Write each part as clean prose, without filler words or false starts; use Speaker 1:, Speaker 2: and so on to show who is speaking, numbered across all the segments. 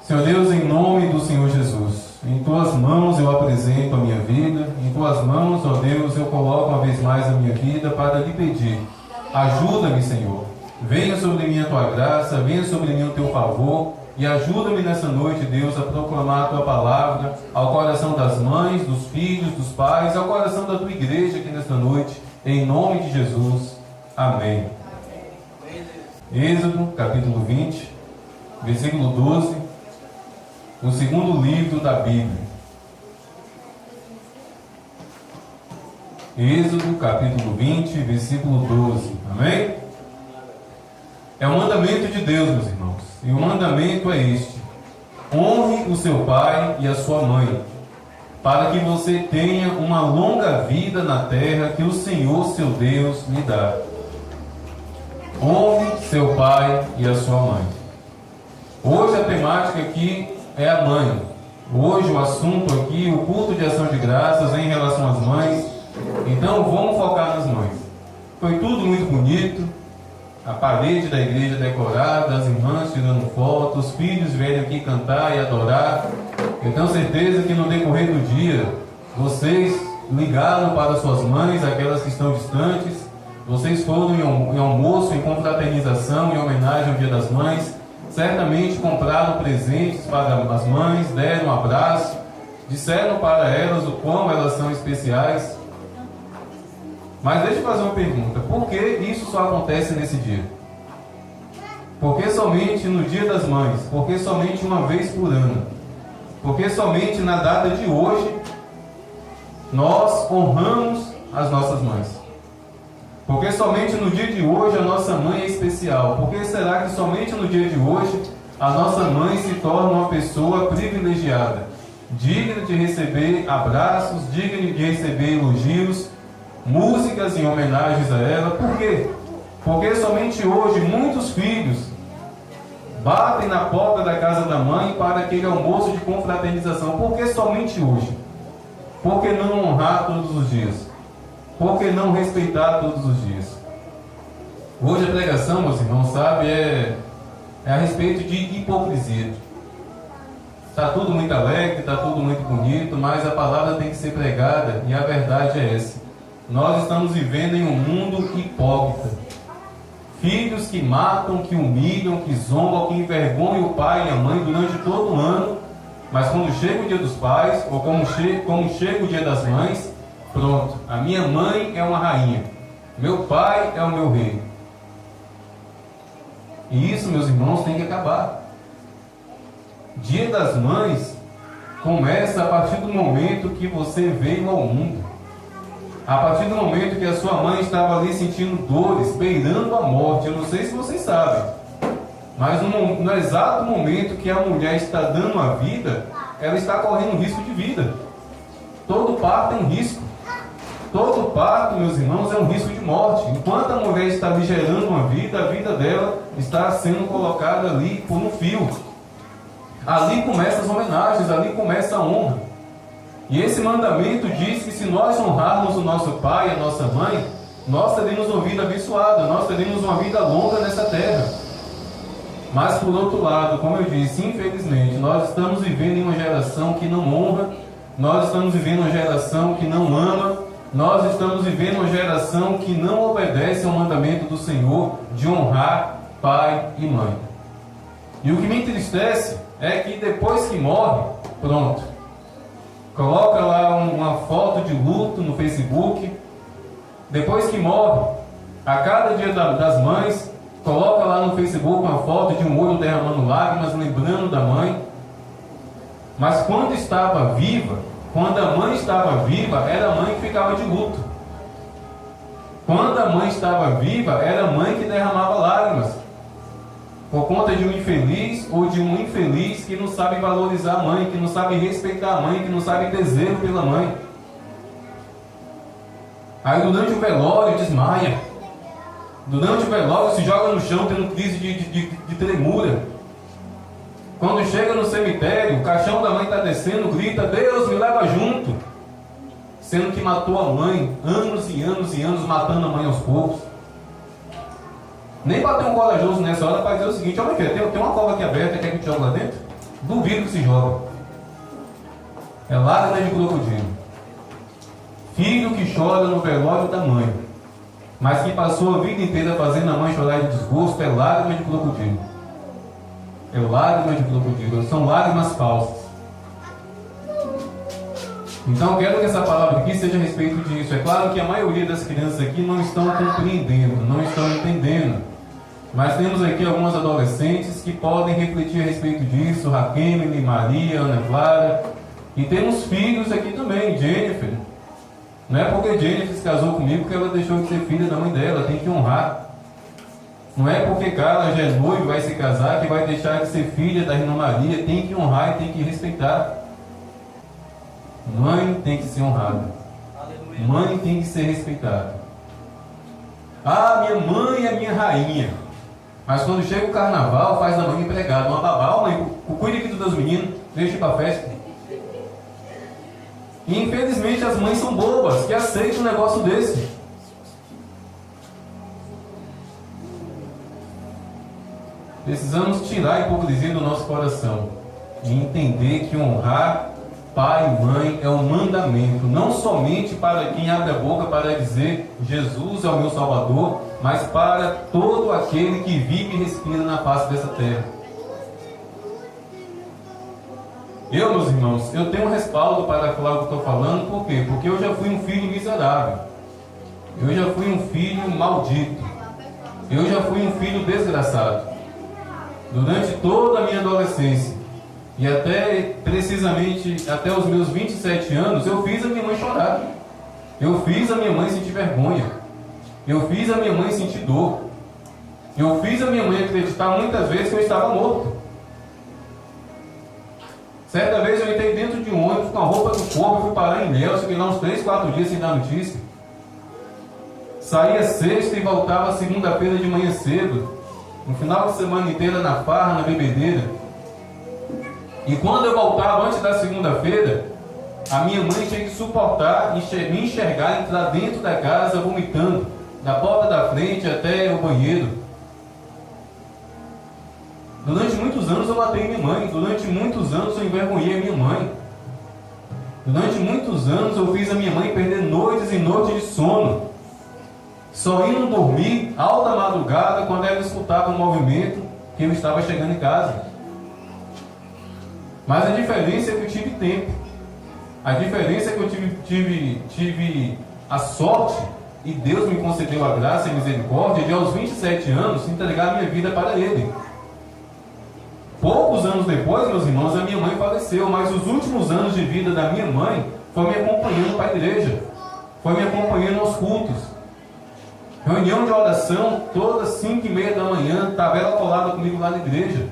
Speaker 1: Senhor Deus, em nome do Senhor Jesus, em Tuas mãos eu apresento a minha vida, em Tuas mãos, ó Deus, eu coloco uma vez mais a minha vida para lhe pedir. Ajuda-me, Senhor. Venha sobre mim a Tua graça, venha sobre mim o Teu favor e ajuda-me nessa noite, Deus, a proclamar a Tua palavra ao coração das mães, dos filhos, dos pais, ao coração da Tua igreja aqui nesta noite, em nome de Jesus. Amém. Êxodo, capítulo 20, versículo 12, o segundo livro da Bíblia. Êxodo, capítulo 20, versículo 12. Amém? É o mandamento de Deus, meus irmãos. E o mandamento é este: honre o seu pai e a sua mãe, para que você tenha uma longa vida na terra que o Senhor, seu Deus, lhe dá. Honre seu pai e a sua mãe. Hoje a temática aqui é a mãe. Hoje o assunto aqui, o culto de ação de graças em relação às mães. Então vamos focar nas mães. Foi tudo muito bonito. A parede da igreja decorada, as irmãs tirando fotos, os filhos vieram aqui cantar e adorar. Eu tenho certeza que no decorrer do dia, vocês ligaram para suas mães, aquelas que estão distantes. Vocês foram em almoço, em confraternização, em homenagem ao Dia das Mães. Certamente compraram presentes para as mães, deram um abraço, disseram para elas o quão elas são especiais. Mas deixa eu fazer uma pergunta: por que isso só acontece nesse dia? Por que somente no Dia das Mães? Por que somente uma vez por ano? Por que somente na data de hoje nós honramos as nossas mães? Por que somente no dia de hoje a nossa mãe é especial? Por que será que somente no dia de hoje a nossa mãe se torna uma pessoa privilegiada, digna de receber abraços, digna de receber elogios, músicas em homenagens a ela? Por quê? Porque somente hoje muitos filhos batem na porta da casa da mãe para aquele almoço de confraternização. Por que somente hoje? Por que não honrar todos os dias? Por que não respeitar todos os dias? Hoje a pregação, meus irmãos, sabe, é a respeito de hipocrisia. Está tudo muito alegre, está tudo muito bonito, mas a palavra tem que ser pregada e a verdade é essa. Nós estamos vivendo em um mundo hipócrita. Filhos que matam, que humilham, que zombam, que envergonham o pai e a mãe durante todo o ano, mas quando chega o dia dos pais, ou como chega o dia das mães, pronto, a minha mãe é uma rainha, meu pai é o meu rei. E isso, meus irmãos, tem que acabar. Dia das Mães começa a partir do momento que você veio ao mundo. A partir do momento que a sua mãe estava ali sentindo dores, beirando a morte. Eu não sei se vocês sabem, mas no exato momento que a mulher está dando a vida, ela está correndo risco de vida. Todo parto é um risco. Todo parto, meus irmãos, é um risco de morte. Enquanto a mulher está ali gerando uma vida, a vida dela está sendo colocada ali por um fio. Ali começam as homenagens, ali começa a honra. E esse mandamento diz que se nós honrarmos o nosso pai e a nossa mãe, nós teremos uma vida abençoada, nós teremos uma vida longa nessa terra. Mas por outro lado, como eu disse, infelizmente, nós estamos vivendo em uma geração que não honra, nós estamos vivendo uma geração que não ama, nós estamos vivendo uma geração que não obedece ao mandamento do Senhor de honrar pai e mãe. E o que me entristece é que depois que morre, pronto, coloca lá uma foto de luto no Facebook. Depois que morre, a cada dia das mães, coloca lá no Facebook uma foto de um olho derramando lágrimas, lembrando da mãe. Mas quando estava viva, quando a mãe estava viva, era a mãe que ficava de luto. Quando a mãe estava viva, era a mãe que derramava lágrimas, por conta de um infeliz ou de um infeliz que não sabe valorizar a mãe, que não sabe respeitar a mãe, que não sabe ter zelo pela mãe. Aí durante o velório desmaia. Durante o velório se joga no chão tendo crise de tremura. Quando chega no cemitério, o caixão da mãe está descendo, grita: Deus, me leva junto. Sendo que matou a mãe, anos e anos e anos, matando a mãe aos poucos. Nem para ter um corajoso nessa hora para dizer o seguinte: olha aqui, tem uma cova aqui aberta, quer que eu te jogue lá dentro? duvido que se joga. É lágrima de crocodilo. Filho que chora no velório da mãe, mas que passou a vida inteira fazendo a mãe chorar de desgosto, é lágrima de crocodilo. É lágrima de crocodilo. São lágrimas falsas. Então quero que essa palavra aqui seja a respeito disso. É claro que a maioria das crianças aqui não estão compreendendo, não estão entendendo. Mas temos aqui algumas adolescentes que podem refletir a respeito disso. Raquel, Maria, Ana Clara. E temos filhos aqui também, Jennifer. Não é porque Jennifer se casou comigo que ela deixou de ser filha da mãe dela. Tem que honrar. Não é porque Carla já é noiva e vai se casar que vai deixar de ser filha da irmã Maria. Tem que honrar e tem que respeitar. Mãe tem que ser honrada. Mãe tem que ser respeitada. Ah, minha mãe é minha rainha. Mas quando chega o carnaval, faz da mãe empregada. Uma babá, mãe, cuide aqui dos meus meninos, deixa ir para a festa. E infelizmente as mães são bobas, que aceitam um negócio desse. Precisamos tirar a hipocrisia do nosso coração e entender que honrar pai e mãe é um mandamento, não somente para quem abre a boca para dizer Jesus é o meu Salvador, mas para todo aquele que vive e respira na face dessa terra. Eu, meus irmãos, eu tenho um respaldo para falar o que estou falando. Por quê? Porque eu já fui um filho miserável. Eu já fui um filho maldito. Eu já fui um filho desgraçado. Durante toda a minha adolescência e até precisamente até os meus 27 anos, eu fiz a minha mãe chorar. Eu fiz a minha mãe sentir vergonha. Eu fiz a minha mãe sentir dor. Eu fiz a minha mãe acreditar muitas vezes que eu estava morto. Certa vez eu entrei dentro de um ônibus com a roupa do corpo e fui parar em Ilhéus, fiquei lá uns 3, 4 dias sem dar notícia. Saía sexta e voltava segunda-feira de manhã cedo. No final de semana inteira na farra, na bebedeira. E quando eu voltava antes da segunda-feira, a minha mãe tinha que suportar me enxergar entrar dentro da casa vomitando, da porta da frente até o banheiro. Durante muitos anos eu matei minha mãe. Durante muitos anos eu envergonhei a minha mãe. Durante muitos anos eu fiz a minha mãe perder noites e noites de sono, só indo dormir alta madrugada quando ela escutava um movimento que eu estava chegando em casa. Mas a diferença é que eu tive tempo. A diferença é que eu tive a sorte, e Deus me concedeu a graça e a misericórdia de aos 27 anos entregar a minha vida para Ele. Poucos anos depois, meus irmãos, a minha mãe faleceu, mas os últimos anos de vida da minha mãe foi me acompanhando para a igreja, foi me acompanhando aos cultos. Reunião de oração, todas 5h30 da manhã, estava ela colada comigo lá na igreja.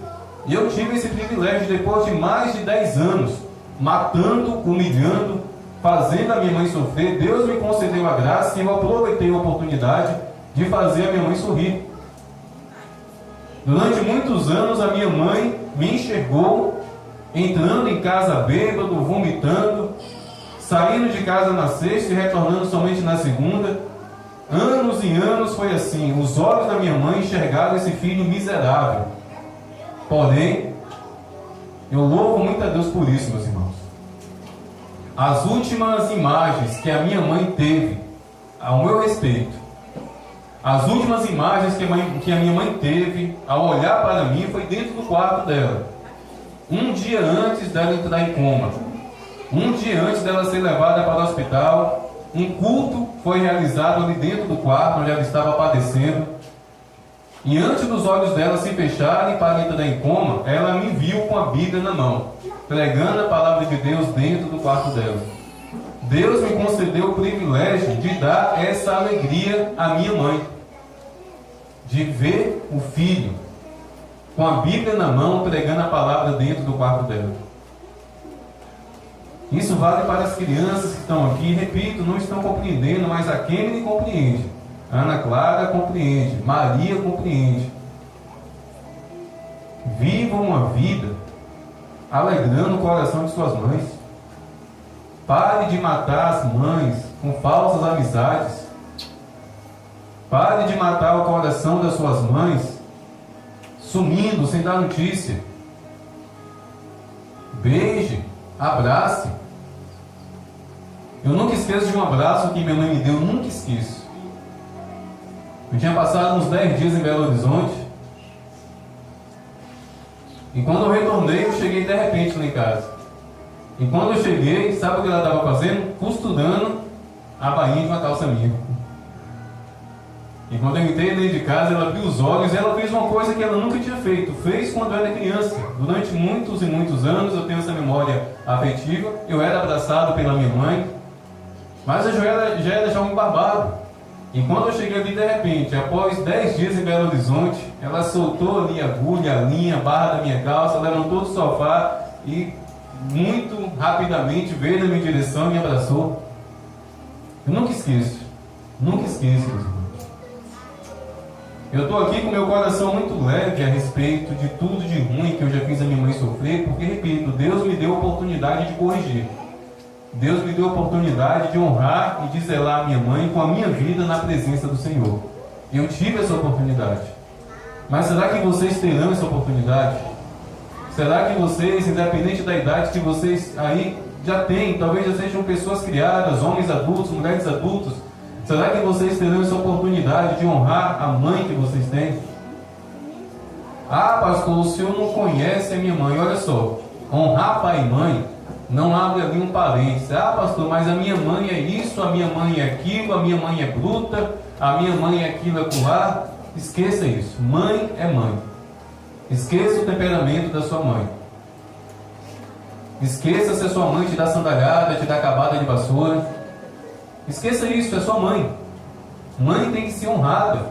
Speaker 1: E eu tive esse privilégio depois de mais de 10 anos, matando, humilhando, fazendo a minha mãe sofrer. Deus me concedeu a graça e eu aproveitei a oportunidade de fazer a minha mãe sorrir. Durante muitos anos a minha mãe me enxergou entrando em casa bêbado, vomitando, saindo de casa na sexta e retornando somente na segunda. Anos e anos foi assim. Os olhos da minha mãe enxergaram esse filho miserável. Porém, eu louvo muito a Deus por isso, meus irmãos. As últimas imagens que a minha mãe teve ao meu respeito, as últimas imagens que a minha mãe teve ao olhar para mim foi dentro do quarto dela. Um dia antes dela entrar em coma, um dia antes dela ser levada para o hospital, um culto foi realizado ali dentro do quarto onde ela estava padecendo. E antes dos olhos dela se fecharem para entrar em coma, ela me viu com a Bíblia na mão, pregando a palavra de Deus dentro do quarto dela. Deus me concedeu o privilégio de dar essa alegria à minha mãe, de ver o filho com a Bíblia na mão, pregando a palavra dentro do quarto dela. Isso vale para as crianças que estão aqui, repito, não estão compreendendo, mas a Kennedy compreende, a Ana Clara compreende, Maria compreende. Vivam uma vida alegrando o coração de suas mães. Pare de matar as mães com falsas amizades. Pare de matar o coração das suas mães sumindo, sem dar notícia. beije, abrace. Eu nunca esqueço de um abraço que minha mãe me deu, nunca esqueço. Eu tinha passado uns 10 dias em Belo Horizonte, e quando eu retornei, eu cheguei de repente lá em casa. E quando eu cheguei, sabe o que ela estava fazendo? Costurando a bainha de uma calça minha. E quando eu entrei dentro de casa, ela abriu os olhos e ela fez uma coisa que ela nunca tinha feito. Fez quando eu era criança. Durante muitos e muitos anos eu tenho essa memória afetiva. Eu era abraçado pela minha mãe, mas eu já era um barbado. E quando eu cheguei ali de repente, após 10 dias em Belo Horizonte, ela soltou ali a agulha, a linha, a barra da minha calça, levantou do sofá e muito rapidamente veio na minha direção e me abraçou. Eu nunca esqueço, meus irmãos. Eu estou aqui com meu coração muito leve a respeito de tudo de ruim que eu já fiz a minha mãe sofrer, porque, repito, Deus me deu a oportunidade de corrigir. Deus me deu a oportunidade de honrar e de zelar a minha mãe com a minha vida na presença do Senhor. Eu tive essa oportunidade. Mas será que vocês terão essa oportunidade? Será que vocês, independente da idade que vocês aí já têm, talvez já sejam pessoas criadas, homens adultos, mulheres adultos, será que vocês terão essa oportunidade de honrar a mãe que vocês têm? Ah, pastor, o senhor não conhece a minha mãe. Olha só, honrar pai e mãe não abre ali um parênteses. Ah, pastor, mas a minha mãe é isso, a minha mãe é aquilo, a minha mãe é bruta, a minha mãe é aquilo, acolá. Esqueça isso. Mãe é mãe. Esqueça o temperamento da sua mãe. Esqueça se a sua mãe te dá sandalhada, te dá cavada de vassoura. Esqueça isso, é sua mãe. Mãe tem que ser honrada.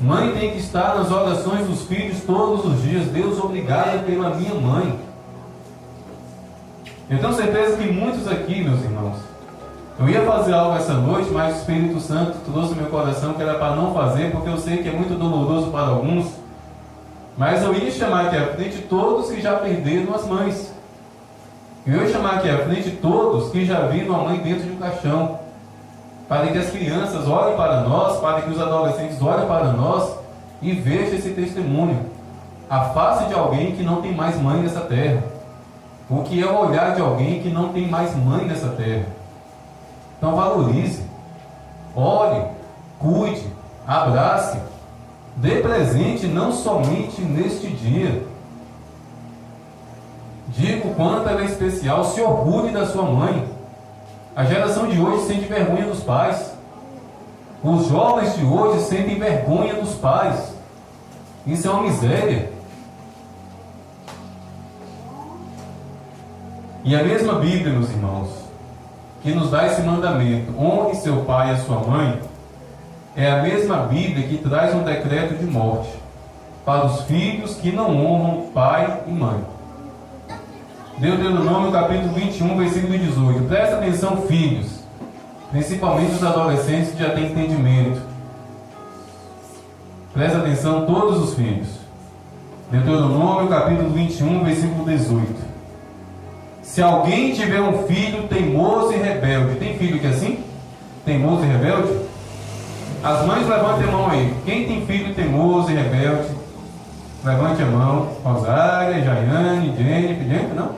Speaker 1: Mãe tem que estar nas orações dos filhos todos os dias. Deus, obrigado pela minha mãe. Eu tenho certeza que muitos aqui, meus irmãos, eu ia fazer algo essa noite, mas o Espírito Santo trouxe no meu coração que era para não fazer, porque eu sei que é muito doloroso para alguns. Mas eu ia chamar aqui à frente todos que já perderam as mães. Eu ia chamar aqui à frente todos que já viram a mãe dentro de um caixão, para que as crianças olhem para nós, para que os adolescentes olhem para nós e vejam esse testemunho. A face de alguém que não tem mais mãe nessa terra. O que é o olhar de alguém que não tem mais mãe nessa terra. Então valorize, ore, cuide, abrace, dê presente não somente neste dia. Diga o quanto ela é especial, se orgulhe da sua mãe. A geração de hoje sente vergonha dos pais. Os jovens de hoje sentem vergonha dos pais. Isso é uma miséria. E a mesma Bíblia, meus irmãos, que nos dá esse mandamento, honre seu pai e a sua mãe, é a mesma Bíblia que traz um decreto de morte para os filhos que não honram pai e mãe. Deuteronômio capítulo 21, versículo 18. Presta atenção, filhos, principalmente os adolescentes que já têm entendimento. Presta atenção, todos os filhos. Deuteronômio capítulo 21, versículo 18. Se alguém tiver um filho teimoso e rebelde, tem filho que é assim? Teimoso e rebelde? As mães, levantem a mão aí. Quem tem filho teimoso e rebelde? Levante a mão. Rosária, Jaiane, Jennifer, não?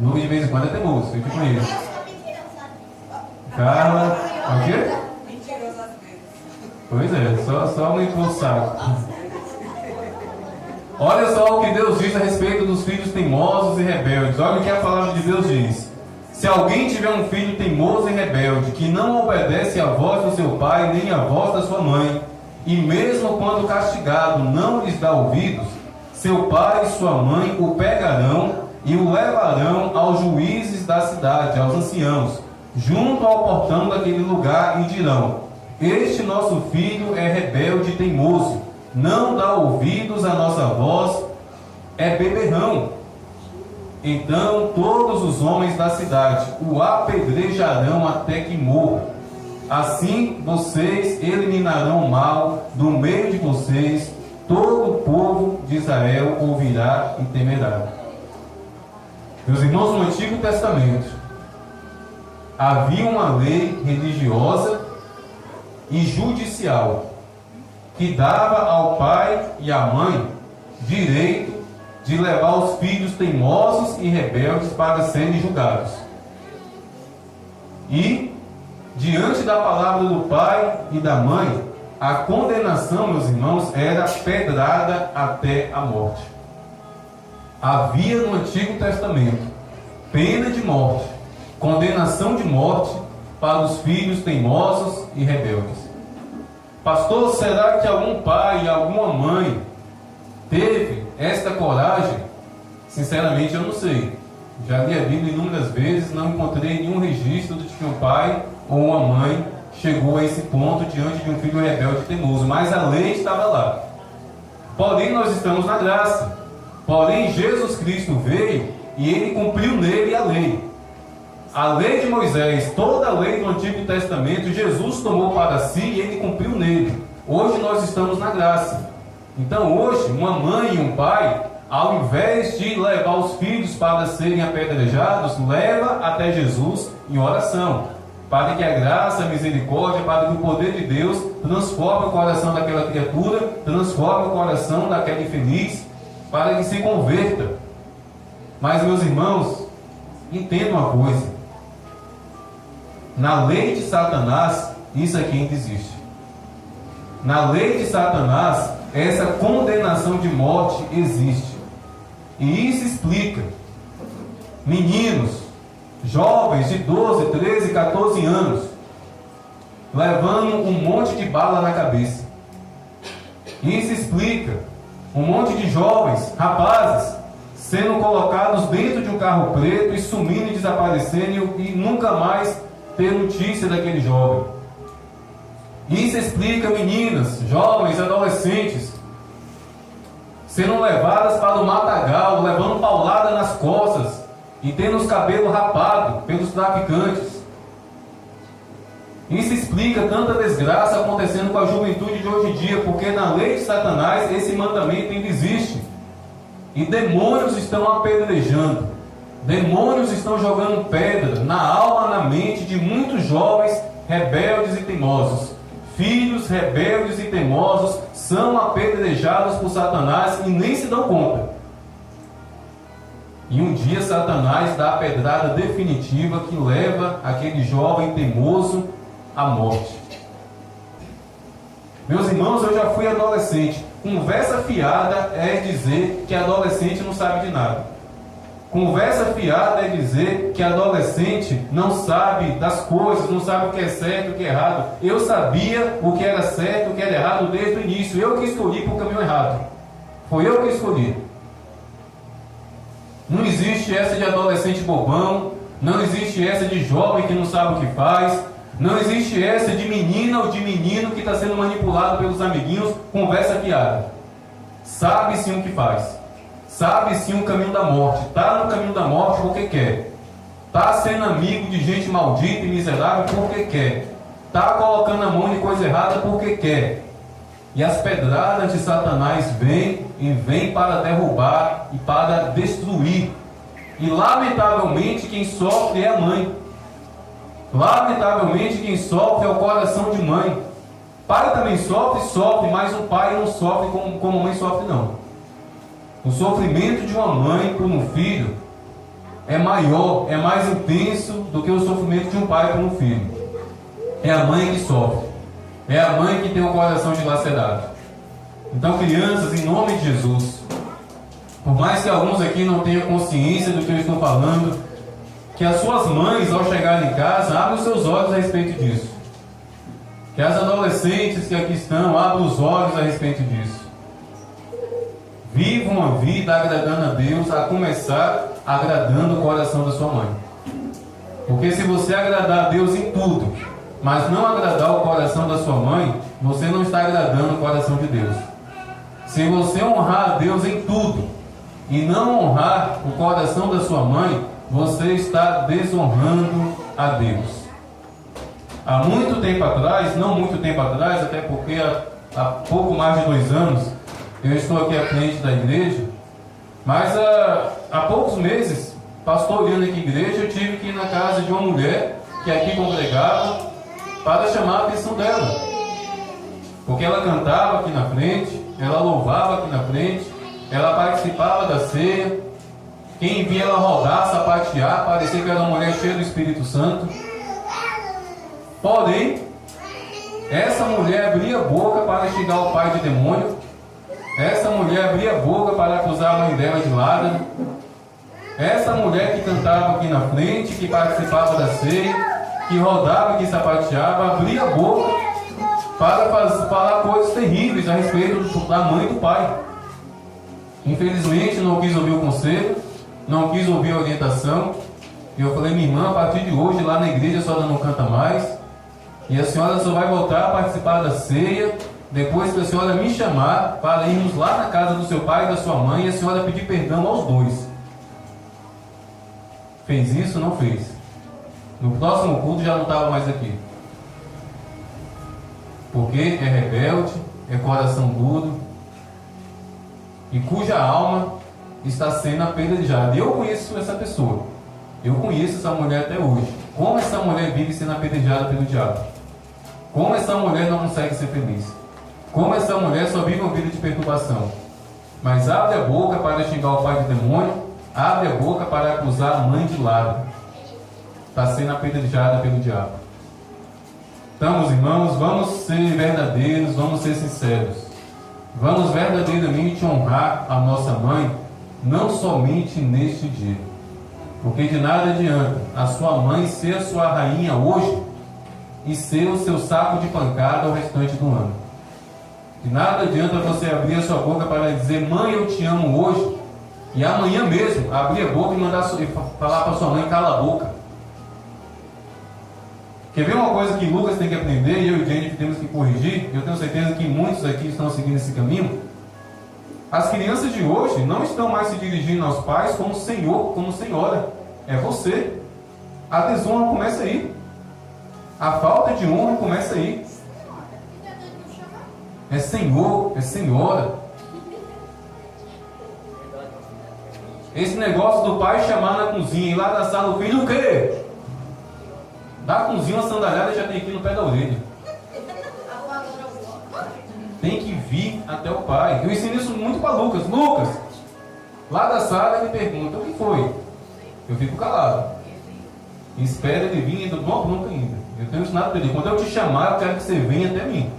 Speaker 1: Não. De vez em quando é teimoso, eu te conheço. Carla, o quê? Mentiroso às vezes. Pois é, só um impulsado. Olha só o que Deus diz a respeito dos filhos teimosos e rebeldes. Olha o que a palavra de Deus diz. Se alguém tiver um filho teimoso e rebelde, que não obedece à voz do seu pai, nem à voz da sua mãe, e mesmo quando castigado não lhes dá ouvidos, seu pai e sua mãe o pegarão e o levarão aos juízes da cidade, aos anciãos, junto ao portão daquele lugar, e dirão: este nosso filho é rebelde e teimoso, não dá ouvidos à nossa voz, é beberrão. Então todos os homens da cidade o apedrejarão até que morra. Assim vocês eliminarão o mal do meio de vocês, todo o povo de Israel ouvirá e temerá. Meus irmãos, no Antigo Testamento havia uma lei religiosa e judicial que dava ao pai e à mãe direito de levar os filhos teimosos e rebeldes para serem julgados. E, diante da palavra do pai e da mãe, a condenação, meus irmãos, era pedrada até a morte. Havia no Antigo Testamento pena de morte, condenação de morte para os filhos teimosos e rebeldes. Pastor, será que algum pai, alguma mãe teve esta coragem? Sinceramente, eu não sei. Já li a Bíblia inúmeras vezes, não encontrei nenhum registro de que um pai ou uma mãe chegou a esse ponto diante de um filho rebelde e teimoso, mas a lei estava lá. Porém, nós estamos na graça. Porém, Jesus Cristo veio e ele cumpriu nele a lei. A lei de Moisés, toda a lei do Antigo Testamento, Jesus tomou para si e ele cumpriu nele. Hoje nós estamos na graça. Então hoje, uma mãe e um pai, ao invés de levar os filhos para serem apedrejados, leva até Jesus em oração, para que a graça, a misericórdia, para que o poder de Deus transforme o coração daquela criatura, transforme o coração daquele infeliz, para que se converta. Mas, meus irmãos, entendam uma coisa: na lei de Satanás, isso aqui ainda existe. Na lei de Satanás, essa condenação de morte existe. E isso explica meninos, jovens de 12, 13, 14 anos, levando um monte de bala na cabeça. Isso explica um monte de jovens, rapazes, sendo colocados dentro de um carro preto e sumindo e desaparecendo e nunca mais ter notícia daquele jovem. Isso explica meninas, jovens, adolescentes, sendo levadas para o matagal, levando paulada nas costas e tendo os cabelos rapados pelos traficantes. Isso explica tanta desgraça acontecendo com a juventude de hoje em dia, porque na lei de Satanás esse mandamento ainda existe. E demônios estão apedrejando, demônios estão jogando pedra na alma, na mente de muitos jovens rebeldes e teimosos. Filhos rebeldes e teimosos são apedrejados por Satanás e nem se dão conta. E um dia Satanás dá a pedrada definitiva que leva aquele jovem teimoso à morte. Meus irmãos, eu já fui adolescente. Conversa fiada é dizer que adolescente não sabe de nada. Conversa fiada é dizer que adolescente não sabe das coisas, não sabe o que é certo e o que é errado. Eu sabia o que era certo e o que era errado desde o início. Eu que escolhi para o caminho errado. Foi eu que escolhi. Não existe essa de adolescente bobão. Não existe essa de jovem que não sabe o que faz. Não existe essa de menina ou de menino que está sendo manipulado pelos amiguinhos. Conversa fiada. Sabe sim o que faz. Sabe sim o caminho da morte. Está no caminho da morte porque quer. Está sendo amigo de gente maldita e miserável porque quer. Está colocando a mão em coisa errada porque quer. E as pedradas de Satanás vêm para derrubar e para destruir. E lamentavelmente quem sofre é a mãe. Lamentavelmente quem sofre é o coração de mãe. Pai também sofre, mas o pai não sofre como a mãe sofre não. O sofrimento de uma mãe por um filho é maior, é mais intenso do que o sofrimento de um pai por um filho. É a mãe que sofre. É a mãe que tem o coração dilacerado. Então, crianças, em nome de Jesus, por mais que alguns aqui não tenham consciência do que eu estou falando, que as suas mães, ao chegarem em casa, abram os seus olhos a respeito disso. Que as adolescentes que aqui estão, abram os olhos a respeito disso. Viva uma vida agradando a Deus, a começar agradando o coração da sua mãe. Porque se você agradar a Deus em tudo, mas não agradar o coração da sua mãe, você não está agradando o coração de Deus. Se você honrar a Deus em tudo e não honrar o coração da sua mãe, você está desonrando a Deus. Há muito tempo atrás, não muito tempo atrás, até porque há pouco mais de 2 anos, eu estou aqui à frente da igreja, mas há poucos meses, pastoreando aqui a igreja, eu tive que ir na casa de uma mulher que aqui congregava para chamar a atenção dela. Porque ela cantava aqui na frente, ela louvava aqui na frente, ela participava da ceia. Quem via ela rodar, sapatear, parecia que era uma mulher cheia do Espírito Santo. Porém, essa mulher abria a boca para xingar o pai de demônio. Essa mulher abria a boca para acusar a mãe dela de ladra. Essa mulher que cantava aqui na frente, que participava da ceia, que rodava, que sapateava, abria a boca para falar coisas terríveis a respeito da mãe e do pai. Infelizmente não quis ouvir o conselho, não quis ouvir a orientação. E eu falei: minha irmã, a partir de hoje lá na igreja a senhora não canta mais, e a senhora só vai voltar a participar da ceia depois que a senhora me chamar para irmos lá na casa do seu pai e da sua mãe, e a senhora pedir perdão aos dois. Fez isso? Não fez. No próximo culto já não estava mais aqui. Porque é rebelde, é coração duro, e cuja alma está sendo apedrejada. Eu conheço essa pessoa. Eu conheço essa mulher até hoje. Como essa mulher vive sendo apedrejada pelo diabo. Como essa mulher não consegue ser feliz. Como essa mulher só vive uma vida de perturbação. Mas abre a boca para xingar o pai de demônio. Abre a boca para acusar a mãe de ladra. Está sendo apedrejada pelo diabo. Então, meus irmãos, vamos ser verdadeiros, vamos ser sinceros. Vamos verdadeiramente honrar a nossa mãe, não somente neste dia. Porque de nada adianta a sua mãe ser a sua rainha hoje e ser o seu saco de pancada o restante do ano. De nada adianta você abrir a sua boca para dizer: mãe, eu te amo hoje, e amanhã mesmo abrir a boca e falar para sua mãe: cala a boca. Quer ver uma coisa que Lucas tem que aprender e eu e Jennifer temos que corrigir? Eu tenho certeza que muitos aqui estão seguindo esse caminho. As crianças de hoje não estão mais se dirigindo aos pais como senhor, como senhora. É você. A desonra começa aí. A falta de honra começa aí. É senhor, é senhora. Esse negócio do pai chamar na cozinha e lá da sala o filho, o quê? Da cozinha uma sandalhada já tem aqui no pé da orelha. Tem que vir até o pai. Eu ensino isso muito para Lucas. Lucas, lá da sala ele pergunta: o que foi? Eu fico calado. Espera ele vir ainda, bom, nunca ainda. Eu tenho ensinado para ele: quando eu te chamar, eu quero que você venha até mim.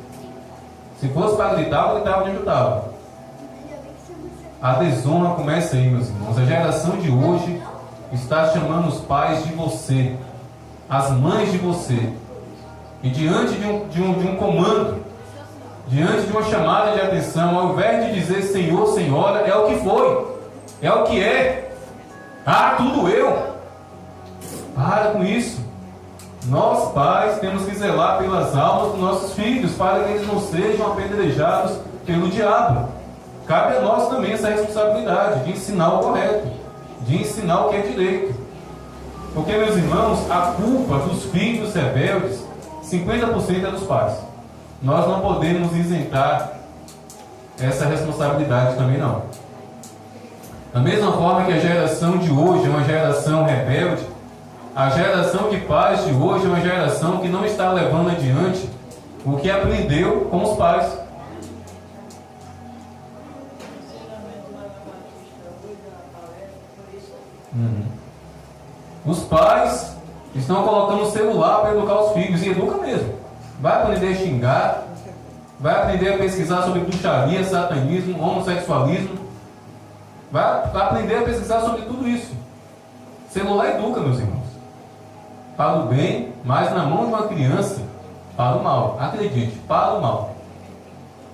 Speaker 1: Se fosse para gritar, eu gritava onde eu estava. A desonra começa aí, meus irmãos. A geração de hoje está chamando os pais de você, as mães de você. E diante de um comando, diante de uma chamada de atenção, ao invés de dizer senhor, senhora, é o que foi, é o que é. Ah, tudo eu. Para com isso. Nós pais temos que zelar pelas almas dos nossos filhos, para que eles não sejam apedrejados pelo diabo. Cabe a nós também essa responsabilidade de ensinar o correto, de ensinar o que é direito. Porque, meus irmãos, a culpa dos filhos rebeldes, 50% é dos pais. Nós não podemos isentar essa responsabilidade também não. Da mesma forma que a geração de hoje é uma geração rebelde, a geração de pais de hoje é uma geração que não está levando adiante o que aprendeu com os pais. Os pais estão colocando o celular para educar os filhos, e educa mesmo. Vai aprender a xingar, vai aprender a pesquisar sobre bruxaria, satanismo, homossexualismo, vai aprender a pesquisar sobre tudo isso. Celular educa, meus irmãos, para o bem, mas na mão de uma criança, para o mal. Acredite, para o mal.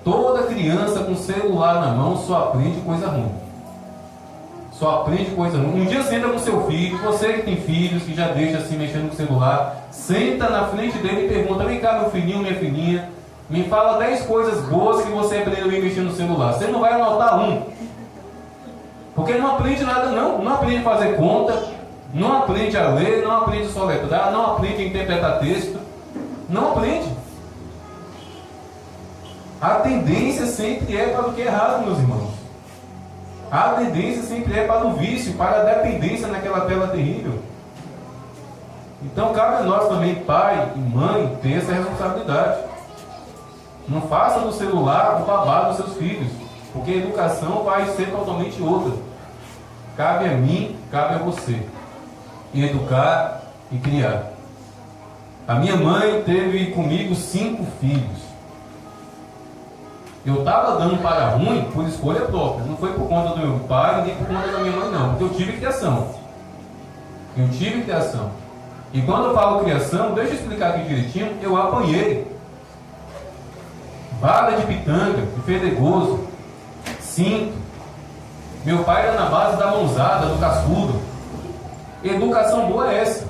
Speaker 1: Toda criança com celular na mão só aprende coisa ruim. Só aprende coisa ruim. Um dia senta com seu filho, você que tem filhos, que já deixa assim mexendo com o celular, senta na frente dele e pergunta: vem cá, meu filhinho, minha filhinha, me fala 10 coisas boas que você aprendeu a mexer no celular. Você não vai anotar um. Porque não aprende nada não. Não aprende a fazer conta, não aprende a ler, não aprende a soletrar, não aprende a interpretar texto. Não aprende. A tendência sempre é para o que é errado, meus irmãos. A tendência sempre é para o vício, para a dependência naquela tela terrível. Então cabe a nós também, pai e mãe, ter essa responsabilidade. Não faça do celular o babado dos seus filhos, Porque a educação vai ser totalmente outra. Cabe a mim, cabe a você. Educar e criar. A minha mãe teve comigo 5 filhos. Eu estava dando para ruim por escolha própria. Não foi por conta do meu pai, nem por conta da minha mãe, não. Porque eu tive criação. E quando eu falo criação, deixa eu explicar aqui direitinho, eu apanhei. Vara de pitanga, de fedegoso, cinto. Meu pai era na base da mãozada, do cascudo. Educação boa é essa.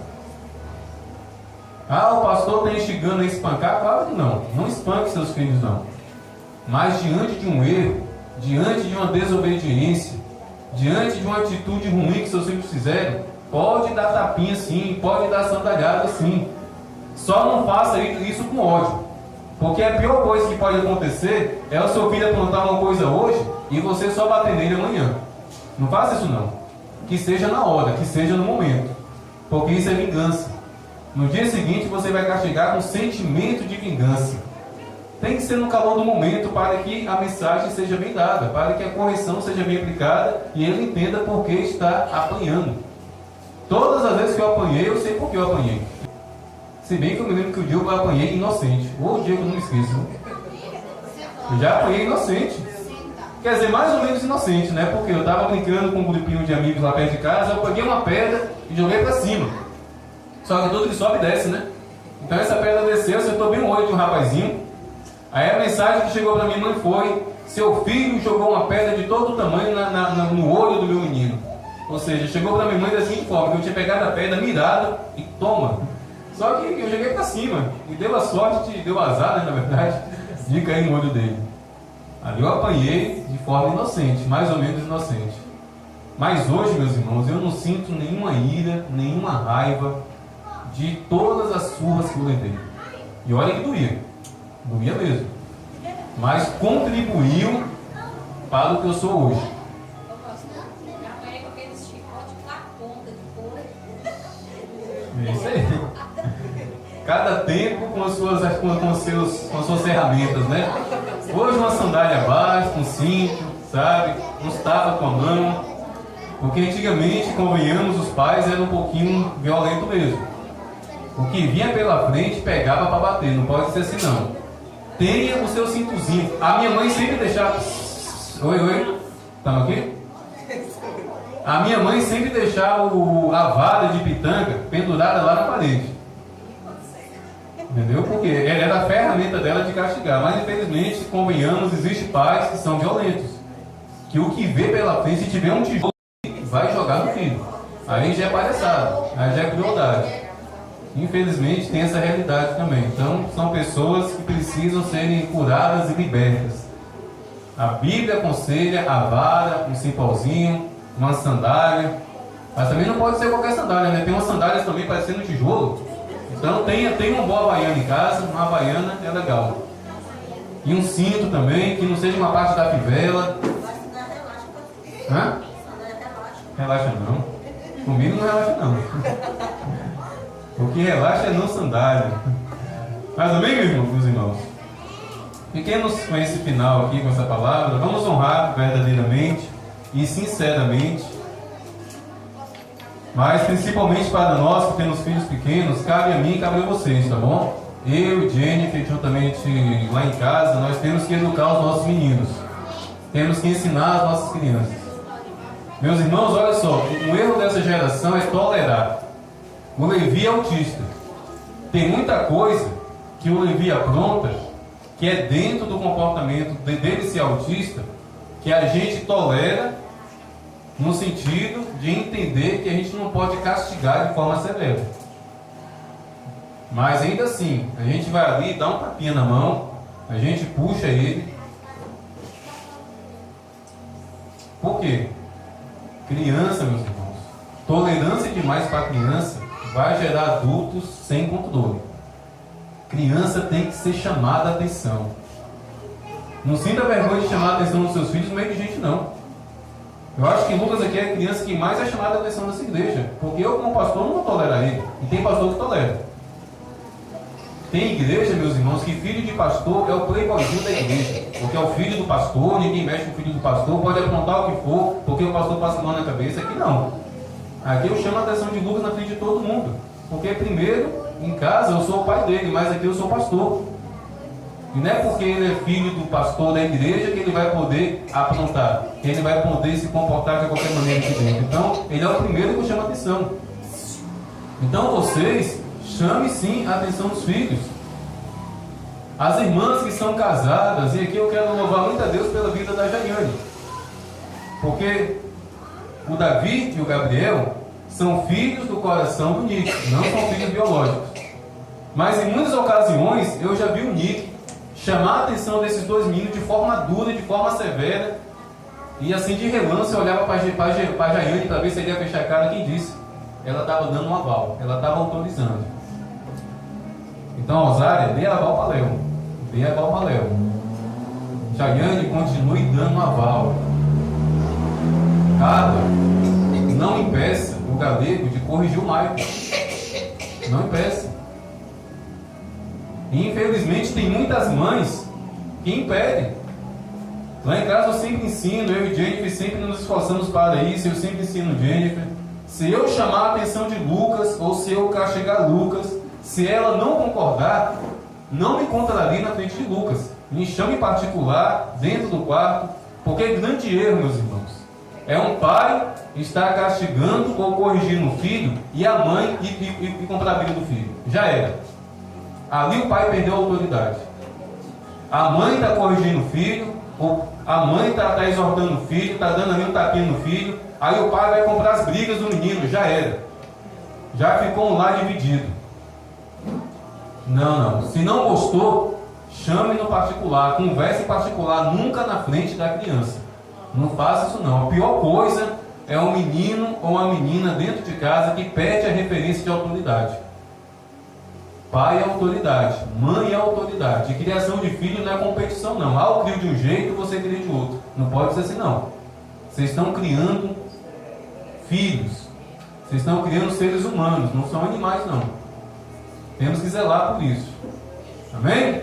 Speaker 1: Ah, o pastor está instigando a espancar? Claro que não. Não espanque seus filhos, não. Mas diante de um erro, diante de uma desobediência, diante de uma atitude ruim que seus filhos fizeram, pode dar tapinha sim, pode dar sandalhada sim. Só não faça isso com ódio. Porque a pior coisa que pode acontecer é o seu filho aprontar uma coisa hoje e você só bater nele amanhã. Não faça isso não. Que seja na hora, que seja no momento. Porque isso é vingança. No dia seguinte você vai castigar com sentimento de vingança. Tem que ser no calor do momento para que a mensagem seja bem dada, para que a correção seja bem aplicada e ele entenda por que está apanhando. Todas as vezes que eu apanhei, eu sei por que eu apanhei. Se bem que eu me lembro que o dia eu apanhei inocente. O dia que eu não me esqueço. Eu já apanhei inocente. Quer dizer, mais ou menos inocente, né? Porque eu estava brincando com um grupinho de amigos lá perto de casa, eu peguei uma pedra e joguei para cima. Só que tudo que sobe desce, né? Então essa pedra desceu, acertou bem o olho de um rapazinho. Aí a mensagem que chegou para minha mãe foi: seu filho jogou uma pedra de todo tamanho no olho do meu menino. Ou seja, chegou para minha mãe da seguinte forma: que eu tinha pegado a pedra, mirado e toma. Só que eu joguei para cima e deu a sorte, deu azar, né, na verdade, de cair no olho dele. Ali eu apanhei de forma inocente, mais ou menos inocente. Mas hoje, meus irmãos, eu não sinto nenhuma ira, nenhuma raiva de todas as surras que eu levei. E olha que doía. Doía mesmo. Mas contribuiu para o que eu sou hoje. É isso aí. Cada tempo com as suas ferramentas, né? Hoje uma sandália abaixo, um cinto, sabe? Uns tapas com a mão. Porque antigamente, convenhamos, os pais eram um pouquinho violentos mesmo. O que vinha pela frente pegava para bater, não pode ser assim não. Tenha o seu cintozinho. A minha mãe sempre deixava... Oi, estamos aqui? A minha mãe sempre deixava a vara de pitanga pendurada lá na parede. Entendeu? Porque era a ferramenta dela de castigar. Mas infelizmente, convenhamos, existem pais que são violentos. Que o que vê pela frente, se tiver um tijolo, vai jogar no filho. Aí já é palhaçada, aí já é crueldade. Infelizmente tem essa realidade também. Então são pessoas que precisam serem curadas e libertas. A Bíblia aconselha a vara, um cipauzinho, uma sandália. Mas também não pode ser qualquer sandália, né? Tem umas sandálias também parecendo tijolo. Então tem uma boa havaiana em casa, uma havaiana é legal. E um cinto também, que não seja uma parte da fivela. Hã? Relaxa não. Comigo não relaxa não. O que relaxa é não sandália. Mas amém, meus irmãos? Fiquemos com esse final aqui, com essa palavra. Vamos honrar verdadeiramente e sinceramente. Mas principalmente para nós que temos filhos pequenos, cabe a mim e cabe a vocês, tá bom? Eu e Jennifer, juntamente lá em casa, nós temos que educar os nossos meninos. Temos que ensinar as nossas crianças. Meus irmãos, olha só, o erro dessa geração é tolerar. O Levi é autista. Tem muita coisa que o Levi apronta, que é dentro do comportamento dele ser autista, que a gente tolera, no sentido de entender que a gente não pode castigar de forma severa. Mas ainda assim, a gente vai ali, dá um tapinha na mão, a gente puxa ele. Por quê? Criança, meus irmãos, tolerância demais para a criança vai gerar adultos sem controle. Criança tem que ser chamada a atenção. Não sinta vergonha de chamar a atenção dos seus filhos no meio de gente, não. Eu acho que Lucas aqui é a criança que mais é chamada a atenção dessa igreja. Porque eu, como pastor, não vou tolerar ele. E tem pastor que tolera. Tem igreja, meus irmãos, que filho de pastor é o playboyzinho da igreja. porque é o filho do pastor, ninguém mexe com o filho do pastor, pode aprontar o que for, porque o pastor passa a mão na cabeça. Aqui não. Aqui eu chamo a atenção de Lucas na frente de todo mundo, porque primeiro, em casa, eu sou o pai dele, mas aqui eu sou pastor. E não é porque ele é filho do pastor da igreja que ele vai poder aprontar, que ele vai poder se comportar de qualquer maneira aqui dentro. Então, ele é o primeiro que eu chamo a atenção. Então, vocês, chame sim a atenção dos filhos. As irmãs que são casadas, e aqui eu quero louvar muito a Deus pela vida da Jaiane, porque o Davi e o Gabriel são filhos do coração do Nick, não são filhos biológicos. Mas em muitas ocasiões eu já vi o Nick chamar a atenção desses dois meninos de forma dura, de forma severa, e assim de relance eu olhava para a Jaiane para ver se ele ia fechar a cara. Quem disse? Ela estava dando um aval, ela estava autorizando. Então, Rosária, dê aval para Léo, dê aval para Léo. Jaiane, continue dando um aval. Carla, não impeça o Galego de corrigir o Michael. Não impeça. E infelizmente tem muitas mães que impedem. Lá em casa eu sempre ensino, eu e Jennifer sempre nos esforçamos para isso, eu sempre ensino Jennifer. Se eu chamar a atenção de Lucas, ou se eu castigar Lucas, se ela não concordar, não me contrarie na frente de Lucas. Me chame em particular, dentro do quarto, porque é grande erro, meus irmãos. É um pai estar castigando ou corrigindo o filho, e a mãe e comprar a briga do filho. Já era. Ali o pai perdeu a autoridade. A mãe está corrigindo o filho, a mãe está exortando o filho, está dando ali um tapinha no filho, aí o pai vai comprar as brigas do menino. Já era. Já ficou um lar dividido. Não. Se não gostou, chame no particular, converse em particular, nunca na frente da criança. Não faça isso não. A pior coisa é um menino ou uma menina dentro de casa que perde a referência de autoridade. Pai é autoridade, mãe é autoridade. E criação de filho não é competição não. Eu crio de um jeito, você cria de outro. Não pode ser assim não. Vocês estão criando filhos. Vocês estão criando seres humanos, não são animais não. Temos que zelar por isso. Amém?